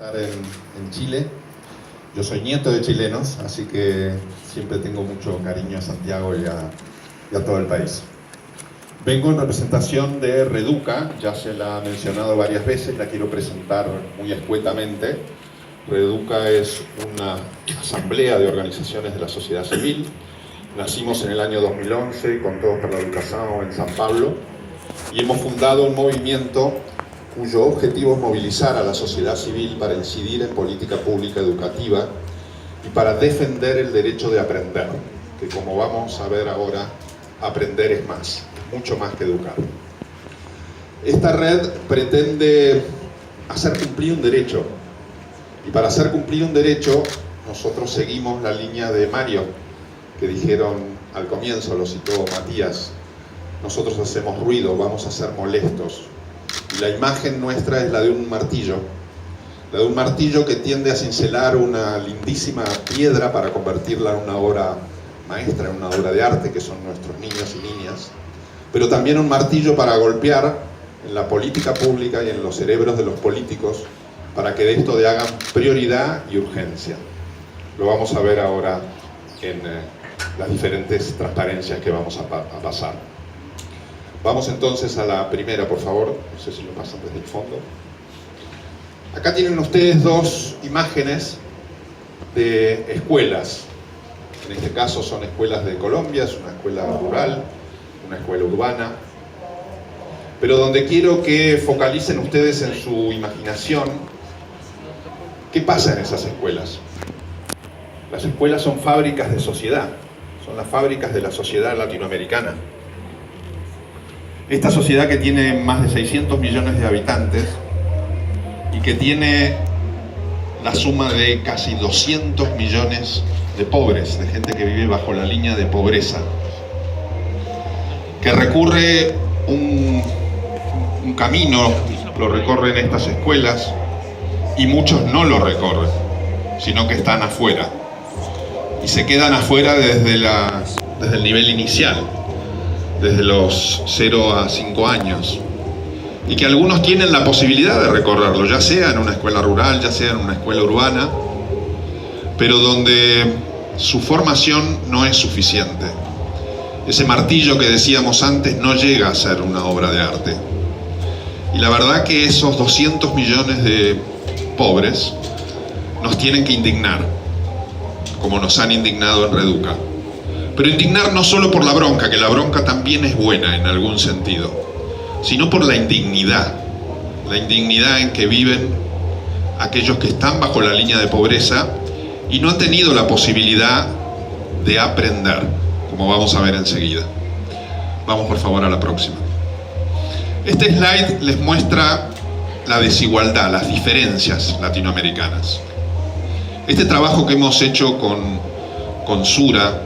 Estar en Chile. Yo soy nieto de chilenos, así que siempre tengo mucho cariño a Santiago y a todo el país. Vengo en representación de Reduca, ya se la ha mencionado varias veces, la quiero presentar muy escuetamente. Reduca es una asamblea de organizaciones de la sociedad civil. Nacimos en el año 2011 con Todos por la Educación en San Pablo y hemos fundado un movimiento cuyo objetivo es movilizar a la sociedad civil para incidir en política pública educativa y para defender el derecho de aprender, que como vamos a ver ahora, aprender es más, mucho más que educar. Esta red pretende hacer cumplir un derecho, y para hacer cumplir un derecho nosotros seguimos la línea de Mario, que dijeron al comienzo, lo citó Matías: nosotros hacemos ruido, vamos a ser molestos. Y la imagen nuestra es la de un martillo que tiende a cincelar una lindísima piedra para convertirla en una obra maestra, en una obra de arte, que son nuestros niños y niñas, pero también un martillo para golpear en la política pública y en los cerebros de los políticos para que de esto de hagan prioridad y urgencia. Lo vamos a ver ahora en las diferentes transparencias que vamos a pasar. Vamos entonces a la primera, por favor. No sé si lo pasan desde el fondo. Acá tienen ustedes dos imágenes de escuelas. En este caso son escuelas de Colombia, es una escuela rural, una escuela urbana. Pero donde quiero que focalicen ustedes en su imaginación, ¿qué pasa en esas escuelas? Las escuelas son fábricas de sociedad, son las fábricas de la sociedad latinoamericana. Esta sociedad que tiene más de 600 millones de habitantes y que tiene la suma de casi 200 millones de pobres, de gente que vive bajo la línea de pobreza, que recurre un camino, lo recorren estas escuelas y muchos no lo recorren, sino que están afuera y se quedan afuera desde el nivel inicial, desde los 0 a 5 años, y que algunos tienen la posibilidad de recorrerlo, ya sea en una escuela rural, ya sea en una escuela urbana, pero donde su formación no es suficiente. Ese martillo que decíamos antes no llega a ser una obra de arte. Y la verdad que esos 200 millones de pobres nos tienen que indignar, como nos han indignado en Reduca. Pero indignar no solo por la bronca, que la bronca también es buena en algún sentido, sino por la indignidad en que viven aquellos que están bajo la línea de pobreza y no han tenido la posibilidad de aprender, como vamos a ver enseguida. Vamos por favor a la próxima. Este slide les muestra la desigualdad, las diferencias latinoamericanas. Este trabajo que hemos hecho con Sura,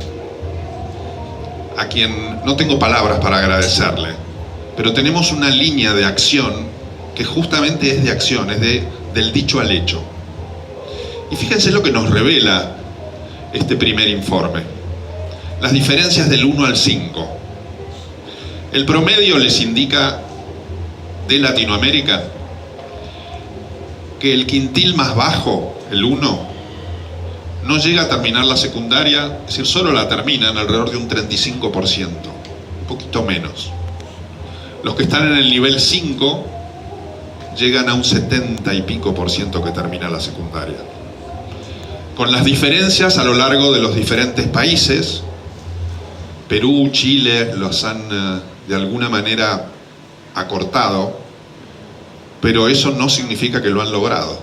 a quien no tengo palabras para agradecerle, pero tenemos una línea de acción que justamente es de acción, es del dicho al hecho. Y fíjense lo que nos revela este primer informe. Las diferencias del 1 al 5. El promedio les indica de Latinoamérica que el quintil más bajo, el 1, no llega a terminar la secundaria, es decir, solo la terminan alrededor de un 35%, un poquito menos. Los que están en el nivel 5 llegan a un 70 y pico % que termina la secundaria. Con las diferencias a lo largo de los diferentes países, Perú, Chile los han de alguna manera acortado, pero eso no significa que lo han logrado.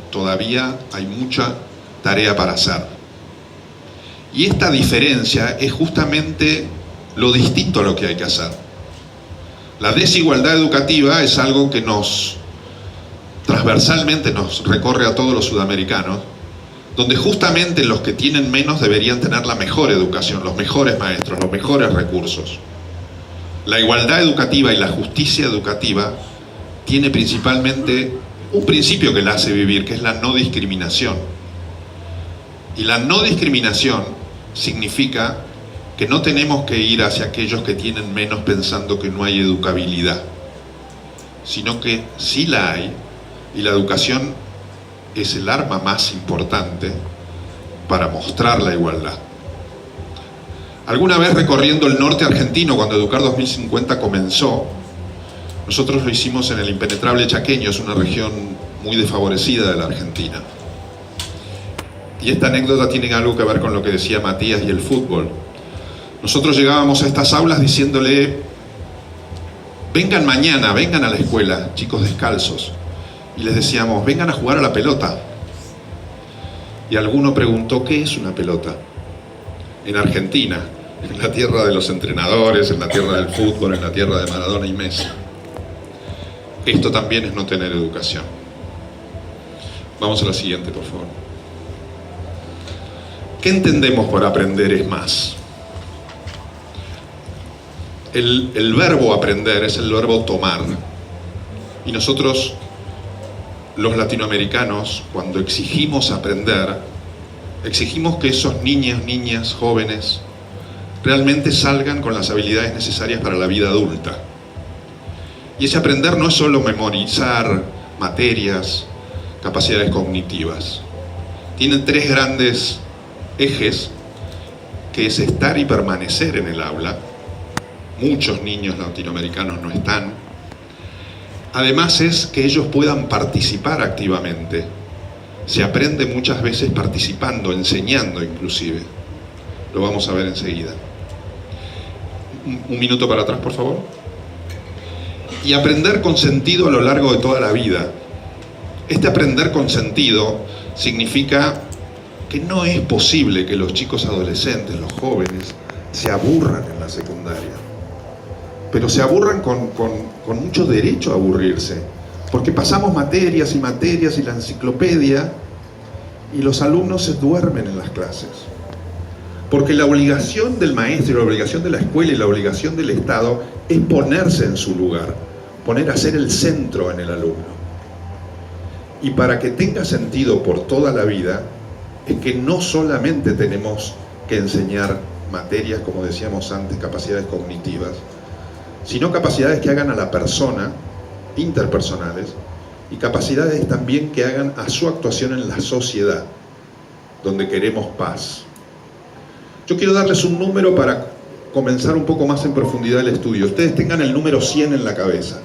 Todavía hay mucha tarea para hacer. Y esta diferencia es justamente lo distinto a lo que hay que hacer. La desigualdad educativa es algo que transversalmente nos recorre a todos los sudamericanos, donde justamente los que tienen menos deberían tener la mejor educación, los mejores maestros, los mejores recursos. La igualdad educativa y la justicia educativa tiene principalmente un principio que la hace vivir, que es la no discriminación. Y la no discriminación significa que no tenemos que ir hacia aquellos que tienen menos pensando que no hay educabilidad, sino que sí la hay, y la educación es el arma más importante para mostrar la igualdad. Alguna vez recorriendo el norte argentino, cuando Educar 2050 comenzó, nosotros lo hicimos en el impenetrable Chaqueño, es una región muy desfavorecida de la Argentina. Y esta anécdota tiene algo que ver con lo que decía Matías y el fútbol. Nosotros llegábamos a estas aulas diciéndole: vengan mañana, vengan a la escuela, chicos descalzos. Y les decíamos: vengan a jugar a la pelota. Y alguno preguntó: ¿qué es una pelota? En Argentina, en la tierra de los entrenadores, en la tierra del fútbol, en la tierra de Maradona y Messi. Esto también es no tener educación. Vamos a la siguiente, por favor. ¿Qué entendemos por aprender es más? El verbo aprender es el verbo tomar. Y nosotros, los latinoamericanos, cuando exigimos aprender, exigimos que esos niños, niñas, jóvenes, realmente salgan con las habilidades necesarias para la vida adulta. Y ese aprender no es solo memorizar materias, capacidades cognitivas. Tiene tres grandes ejes, que es estar y permanecer en el aula. Muchos niños latinoamericanos no están. Además es que ellos puedan participar activamente. Se aprende muchas veces participando, enseñando inclusive. Lo vamos a ver enseguida. Un minuto para atrás, por favor. Y aprender con sentido a lo largo de toda la vida. Este aprender con sentido significa que no es posible que los chicos adolescentes, los jóvenes, se aburran en la secundaria. Pero se aburran con mucho derecho a aburrirse. Porque pasamos materias y materias y la enciclopedia y los alumnos se duermen en las clases. Porque la obligación del maestro, la obligación de la escuela y la obligación del Estado es ponerse en su lugar, poner a ser el centro en el alumno. Y para que tenga sentido por toda la vida, es que no solamente tenemos que enseñar materias, como decíamos antes, capacidades cognitivas, sino capacidades que hagan a la persona, interpersonales, y capacidades también que hagan a su actuación en la sociedad, donde queremos paz. Yo quiero darles un número para comenzar un poco más en profundidad el estudio. Ustedes tengan el número 100 en la cabeza.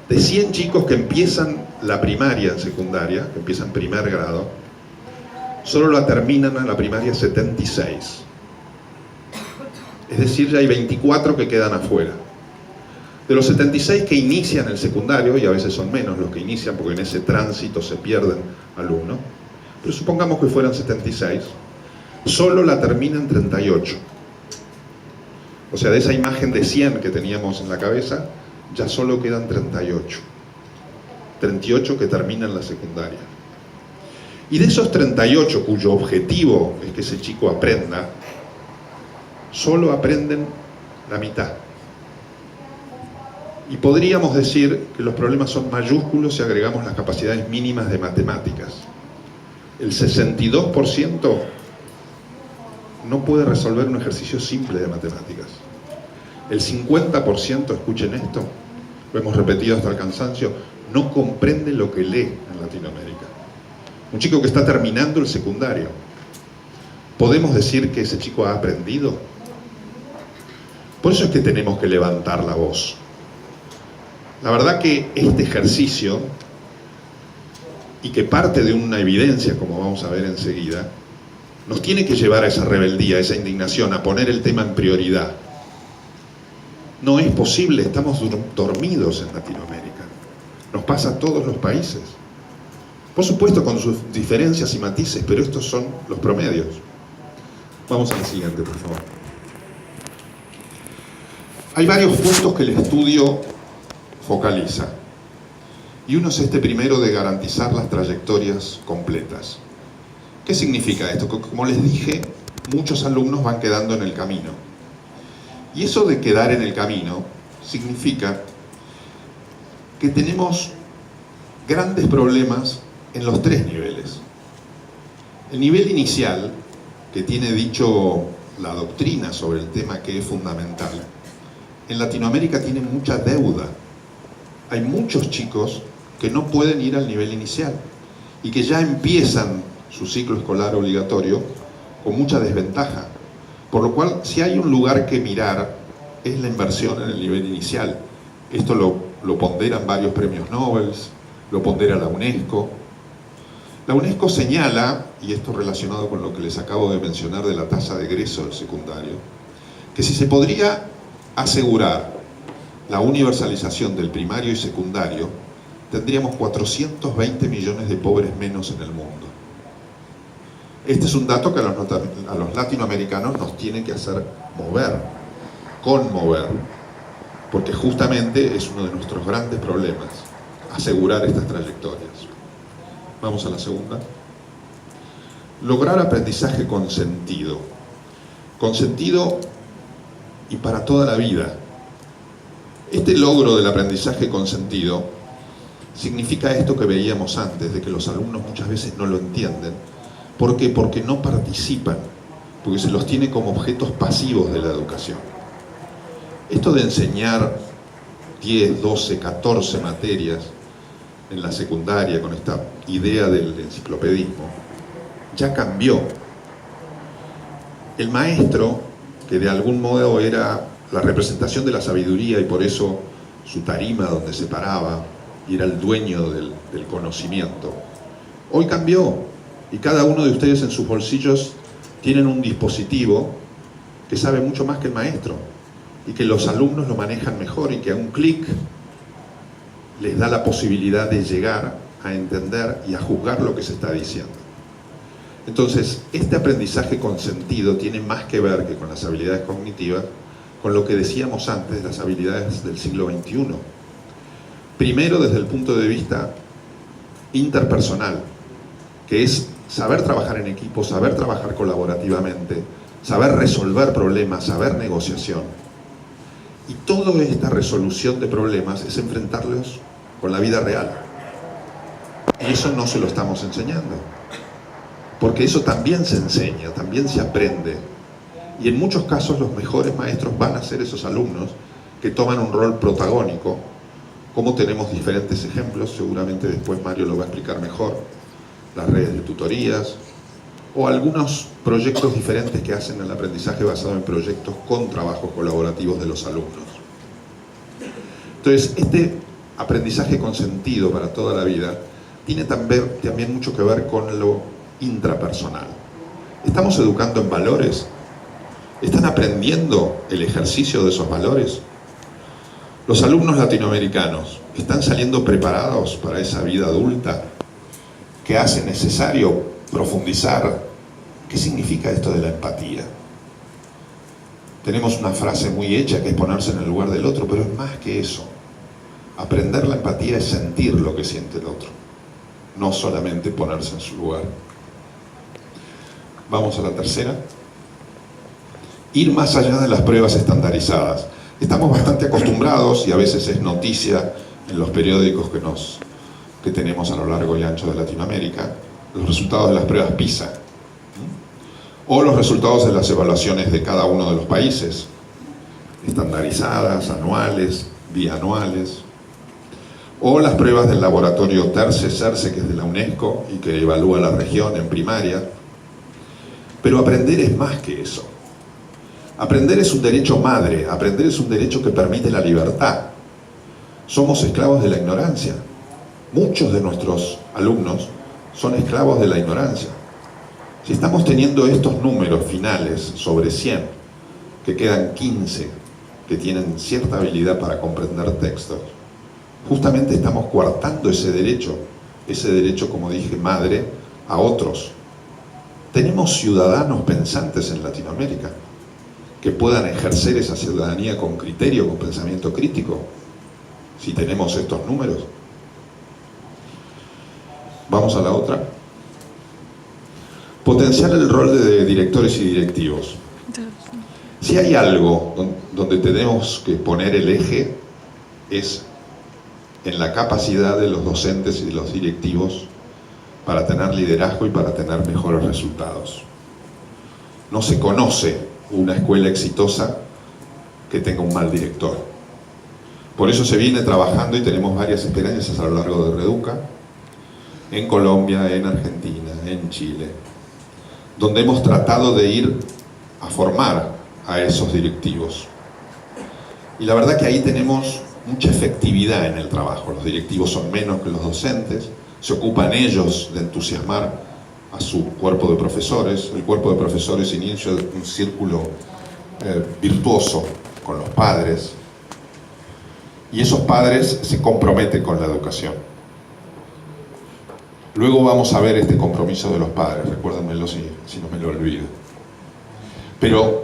De 100 chicos que empiezan la primaria en secundaria, que empiezan primer grado, solo la terminan a la primaria 76. Es decir, ya hay 24 que quedan afuera. De los 76 que inician el secundario, y a veces son menos los que inician porque en ese tránsito se pierden alumnos, pero supongamos que fueran 76, solo la terminan 38. O sea, de esa imagen de 100 que teníamos en la cabeza, ya solo quedan 38. 38 que terminan la secundaria. Y de esos 38 cuyo objetivo es que ese chico aprenda, solo aprenden la mitad. Y podríamos decir que los problemas son mayúsculos si agregamos las capacidades mínimas de matemáticas. El 62% no puede resolver un ejercicio simple de matemáticas. El 50%, escuchen esto, lo hemos repetido hasta el cansancio, no comprende lo que lee en Latinoamérica. Un chico que está terminando el secundario, ¿podemos decir que ese chico ha aprendido? Por eso es que tenemos que levantar la voz. La verdad que este ejercicio, y que parte de una evidencia, como vamos a ver enseguida, nos tiene que llevar a esa rebeldía, a esa indignación, a poner el tema en prioridad. No es posible, estamos dormidos en Latinoamérica. Nos pasa a todos los países. Por supuesto con sus diferencias y matices, pero estos son los promedios. Vamos al siguiente, por favor. Hay varios puntos que el estudio focaliza. Y uno es este primero de garantizar las trayectorias completas. ¿Qué significa esto? Como les dije, muchos alumnos van quedando en el camino. Y eso de quedar en el camino significa que tenemos grandes problemas en los tres niveles. El nivel inicial, que tiene dicho la doctrina sobre el tema que es fundamental, en Latinoamérica tiene mucha deuda. Hay muchos chicos que no pueden ir al nivel inicial. y que ya empiezan su ciclo escolar obligatorio con mucha desventaja. Por lo cual, si hay un lugar que mirar, es la inversión en el nivel inicial. Esto lo ponderan varios premios Nobel, lo pondera la UNESCO. La UNESCO señala, y esto relacionado con lo que les acabo de mencionar de la tasa de egreso del secundario, que si se podría asegurar la universalización del primario y secundario, tendríamos 420 millones de pobres menos en el mundo. Este es un dato que a los latinoamericanos nos tiene que hacer mover, conmover, porque justamente es uno de nuestros grandes problemas, asegurar estas trayectorias. Vamos a la segunda. Lograr aprendizaje con sentido. Con sentido y para toda la vida. Este logro del aprendizaje con sentido significa esto que veíamos antes, de que los alumnos muchas veces no lo entienden. ¿Por qué? Porque no participan, porque se los tiene como objetos pasivos de la educación. Esto de enseñar 10, 12, 14 materias en la secundaria con esta idea del enciclopedismo, ya cambió. El maestro, que de algún modo era la representación de la sabiduría y por eso su tarima donde se paraba y era el dueño del conocimiento, hoy cambió y cada uno de ustedes en sus bolsillos tienen un dispositivo que sabe mucho más que el maestro y que los alumnos lo manejan mejor y que a un clic les da la posibilidad de llegar a entender y a juzgar lo que se está diciendo. Entonces, este aprendizaje con sentido tiene más que ver que con las habilidades cognitivas, con lo que decíamos antes, las habilidades del siglo XXI. Primero, desde el punto de vista interpersonal, que es saber trabajar en equipo, saber trabajar colaborativamente, saber resolver problemas, saber negociación. Y toda esta resolución de problemas es enfrentarlos con la vida real. Y eso no se lo estamos enseñando. Porque eso también se enseña, también se aprende. Y en muchos casos los mejores maestros van a ser esos alumnos que toman un rol protagónico, como tenemos diferentes ejemplos, seguramente después Mario lo va a explicar mejor, las redes de tutorías, o algunos proyectos diferentes que hacen el aprendizaje basado en proyectos con trabajos colaborativos de los alumnos. Entonces, este aprendizaje con sentido para toda la vida tiene también mucho que ver con lo intrapersonal. ¿Estamos educando en valores? ¿Están aprendiendo el ejercicio de esos valores? ¿Los alumnos latinoamericanos están saliendo preparados para esa vida adulta que hace necesario profundizar? ¿Qué significa esto de la empatía? Tenemos una frase muy hecha que es ponerse en el lugar del otro, pero es más que eso. Aprender la empatía es sentir lo que siente el otro, no solamente ponerse en su lugar. Vamos a la tercera. Ir más allá de las pruebas estandarizadas. Estamos bastante acostumbrados, y a veces es noticia en los periódicos que tenemos a lo largo y ancho de Latinoamérica, los resultados de las pruebas PISA, o los resultados de las evaluaciones de cada uno de los países, estandarizadas, anuales, bianuales, o las pruebas del laboratorio CERCE, que es de la UNESCO y que evalúa la región en primaria. Pero aprender es más que eso. Aprender es un derecho madre, aprender es un derecho que permite la libertad. Somos esclavos de la ignorancia. Muchos de nuestros alumnos son esclavos de la ignorancia. Si estamos teniendo estos números finales sobre 100, que quedan 15 que tienen cierta habilidad para comprender textos, justamente estamos coartando ese derecho, como dije, madre, a otros. Tenemos ciudadanos pensantes en Latinoamérica que puedan ejercer esa ciudadanía con criterio, con pensamiento crítico, si tenemos estos números. Vamos a la otra. Potenciar el rol de directores y directivos. Si hay algo donde tenemos que poner el eje, es en la capacidad de los docentes y de los directivos para tener liderazgo y para tener mejores resultados. No se conoce una escuela exitosa que tenga un mal director. Por eso se viene trabajando y tenemos varias experiencias a lo largo de Reduca en Colombia, en Argentina, en Chile, donde hemos tratado de ir a formar a esos directivos. Y la verdad que ahí tenemos mucha efectividad en el trabajo. Los directivos son menos que los docentes, se ocupan ellos de entusiasmar a su cuerpo de profesores. El cuerpo de profesores inicia un círculo virtuoso con los padres, y esos padres se comprometen con la educación. Luego vamos a ver este compromiso de los padres, recuérdenmelo si no me lo olvido. Pero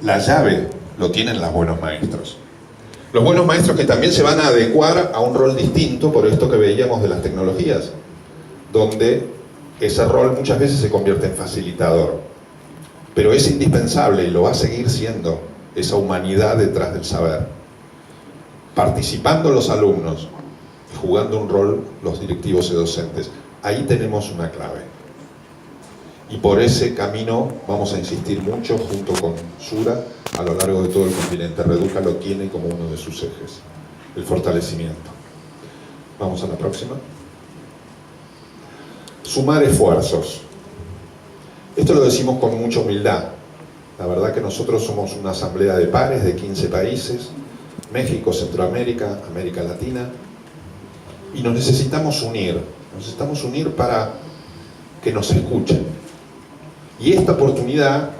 la llave lo tienen los buenos maestros. Los buenos maestros que también se van a adecuar a un rol distinto, por esto que veíamos de las tecnologías, donde ese rol muchas veces se convierte en facilitador. Pero es indispensable y lo va a seguir siendo esa humanidad detrás del saber. Participando los alumnos, jugando un rol los directivos y docentes. Ahí tenemos una clave. Y por ese camino vamos a insistir mucho junto con Sura a lo largo de todo el continente. Reduca lo tiene como uno de sus ejes, el fortalecimiento. Vamos a la próxima. Sumar esfuerzos. Esto lo decimos con mucha humildad. La verdad que nosotros somos una asamblea de pares de 15 países, México, Centroamérica, América Latina, y nos necesitamos unir para que nos escuchen. Y esta oportunidad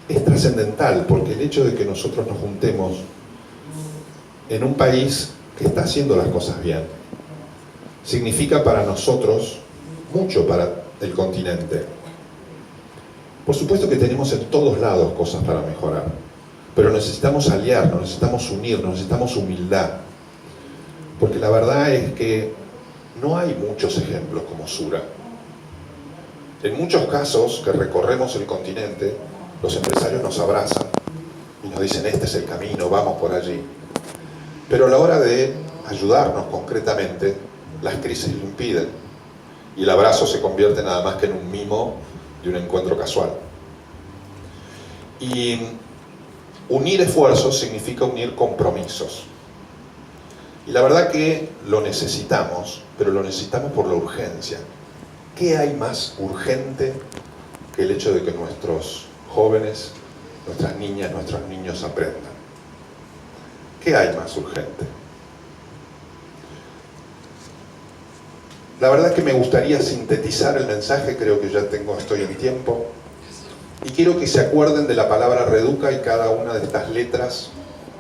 es trascendental, porque el hecho de que nosotros nos juntemos en un país que está haciendo las cosas bien, significa para nosotros mucho para el continente. Por supuesto que tenemos en todos lados cosas para mejorar, pero necesitamos aliarnos, necesitamos unirnos, necesitamos humildad. Porque la verdad es que no hay muchos ejemplos como Sura. En muchos casos que recorremos el continente, los empresarios nos abrazan y nos dicen: este es el camino, vamos por allí. Pero a la hora de ayudarnos concretamente, las crisis lo impiden. Y el abrazo se convierte nada más que en un mimo de un encuentro casual. Y unir esfuerzos significa unir compromisos. Y la verdad que lo necesitamos, pero lo necesitamos por la urgencia. ¿Qué hay más urgente que el hecho de que nuestros jóvenes, nuestras niñas, nuestros niños aprendan? ¿Qué hay más urgente? La verdad que me gustaría sintetizar el mensaje, creo que ya estoy en tiempo, y quiero que se acuerden de la palabra Reduca, y cada una de estas letras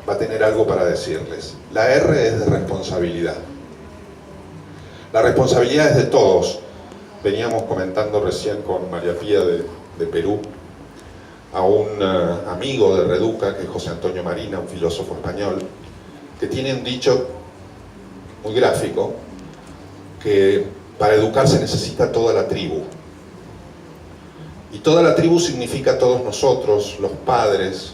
va a tener algo para decirles. La R es de responsabilidad. La responsabilidad es de todos. Veníamos comentando recién con María Pía de Perú a un amigo de Reduca, que es José Antonio Marina, un filósofo español, que tiene un dicho muy gráfico, que para educar se necesita toda la tribu. Y toda la tribu significa todos nosotros, los padres,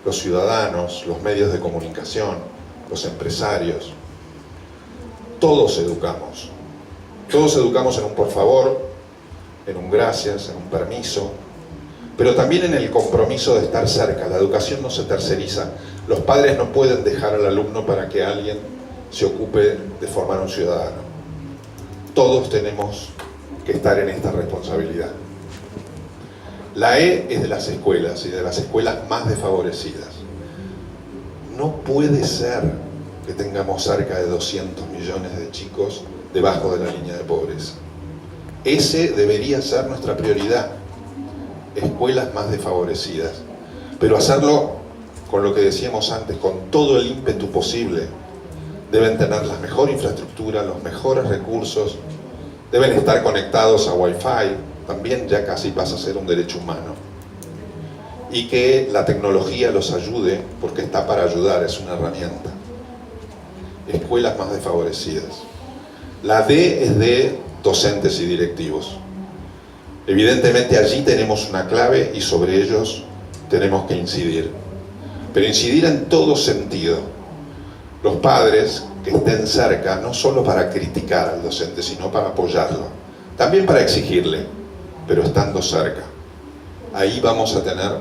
los ciudadanos, los medios de comunicación, los empresarios. Todos educamos. Todos educamos en un por favor, en un gracias, en un permiso, pero también en el compromiso de estar cerca. La educación no se terceriza. Los padres no pueden dejar al alumno para que alguien se ocupe de formar un ciudadano. Todos tenemos que estar en esta responsabilidad. La E es de las escuelas, y de las escuelas más desfavorecidas. No puede ser que tengamos cerca de 200 millones de chicos debajo de la línea de pobreza. Ese debería ser nuestra prioridad. Escuelas más desfavorecidas. Pero hacerlo con lo que decíamos antes, con todo el ímpetu posible. Deben tener la mejor infraestructura, los mejores recursos, deben estar conectados a Wi-Fi, también ya casi pasa a ser un derecho humano. Y que la tecnología los ayude, porque está para ayudar, es una herramienta. Escuelas más desfavorecidas. La D es de docentes y directivos. Evidentemente allí tenemos una clave y sobre ellos tenemos que incidir. Pero incidir en todo sentido. Los padres que estén cerca, no solo para criticar al docente, sino para apoyarlo. También para exigirle, pero estando cerca. Ahí vamos a tener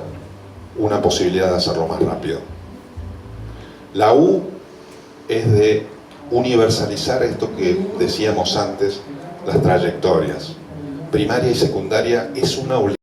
una posibilidad de hacerlo más rápido. La U es de universalizar esto que decíamos antes, las trayectorias. Primaria y secundaria es una obligación.